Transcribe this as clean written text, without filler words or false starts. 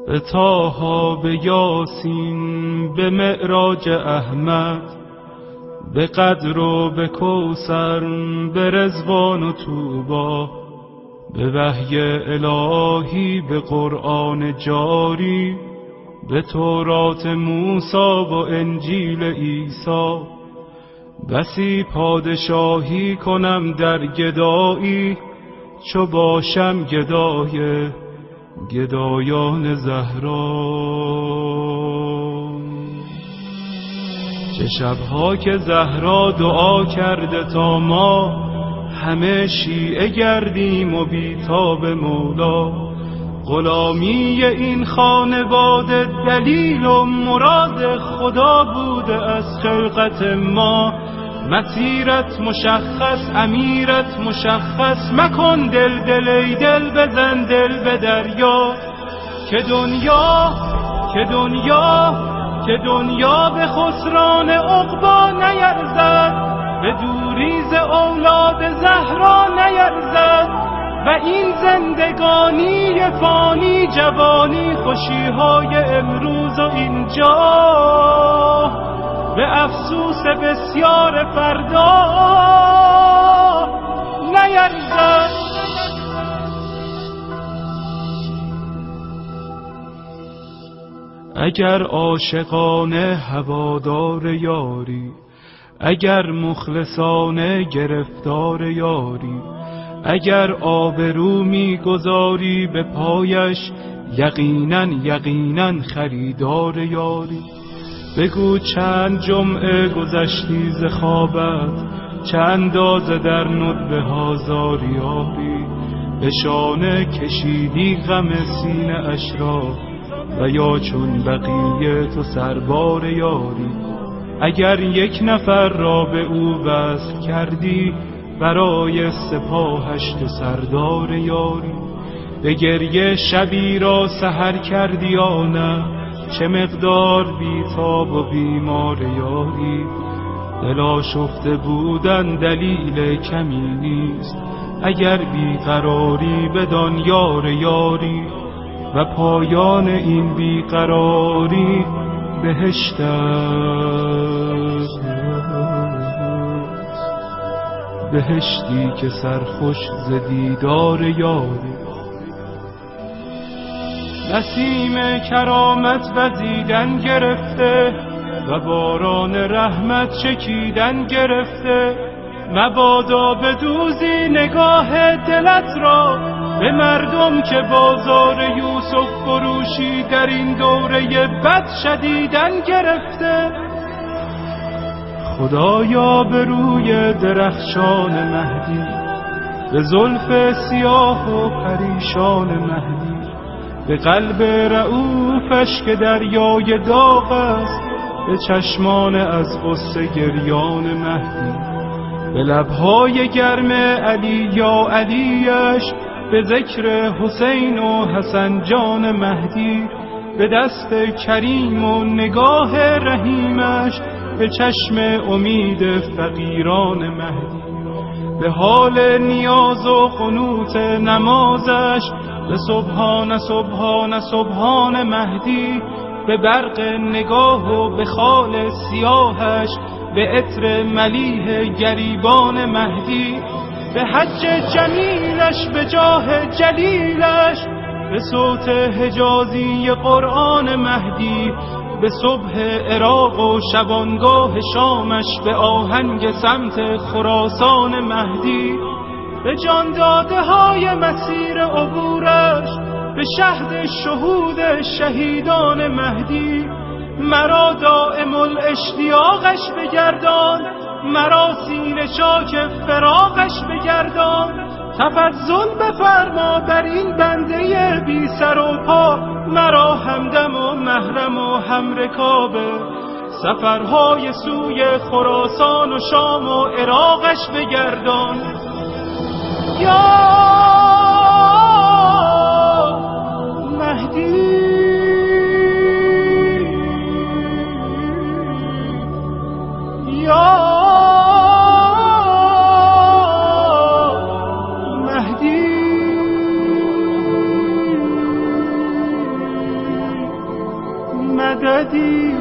به طه، به یاسین، به معراج احمد، به قدر و به کوثر، به رضوان و طوبی، به وحی الهی، به قرآن جاری، به تورات موسی و انجیل عیسی. بسی پادشاهی کنم در گدایی، چو باشم گدای گدایان زهرا. چه شبها که زهرا دعا کرده تا ما همه شیعه گردیم و بیتاب مولا. غلامی این خانواده دلیل و مراد خدا بوده از خلقت ما. مسیرت مشخص، امیرت مشخص، مکن دل دل ای دل، بزن دل به دریا. که دنیا به خسران عقبا نیرزد، به دوریز اولاد زهرا نیرزد. و این زندگانی فانی، جوانی، خوشیهای امروز و اینجا، به افسوس بسیار فردا نیرزد. اگر عاشقانه هوادار یاری، اگر مخلصانه گرفتار یاری، اگر آبرو می‌گذاری به پایش، یقیناً خریدار یاری. بگو چند جمعه گذشتی ز خوابت، چه اندازه در ندبه ها زاریاری. به شانه کشیدی غم سینه اش را، و یا چون بقیه تو سربار یاری. اگر یک نفر را به او وصل کردی، برای سپاهش تو سردار یاری. به گریه شبی را سحر کردی یا نه، چه مقدار بیتاب و بیمار یاری. دل آشفته بودن دلیل کمی نیست، اگر بیقراری بدان یار یاری. و پایان این بیقراری بهشت است، بهشتی که سرخوش ز دیدار یاری. نسیم کرامت وزیدن گرفته، و باران رحمت چکیدن گرفته. مبادا بدوزی نگاه دلت را به مردم که بازار یوسف فروشی در این دوره بد شدیدن گرفته. خدایا به روی درخشان مهدی، به زلف سیاه و پریشان مهدی، به قلب رؤوفش که دریای داغ است، به چشمان از غصه گریان مهدی، به لبهای گرم علی یا علیش، به ذکر حسین و حسن جان مهدی، به دست کریم و نگاه رحیمش، به چشم امید فقیران مهدی، به حال نیاز و قنوت نمازش، به سبحان سبحان سبحان مهدی، به برق نگاه و به خال سیاهش، به عطر ملیح گریبان مهدی، به حج جمیلش، به جاه جلیلش، به صوت حجازی قرآن مهدی، به صبح عراق و شبانگاه شامش، به آهنگ سمت خراسان مهدی، به جان داده های مسیر عبورش، به شهد شهود شهیدان مهدی. مرا دائم الاشتیاقش بگردان، مرا سینه چاک فراقش بگردان. تفضل بفرما بر این بنده بی سر و پا، مرا همدم و محرم و همرکابه. سفرهای سوی خراسان و شام و عراقش بگردان. یا مهدی، یا مهدی. بدی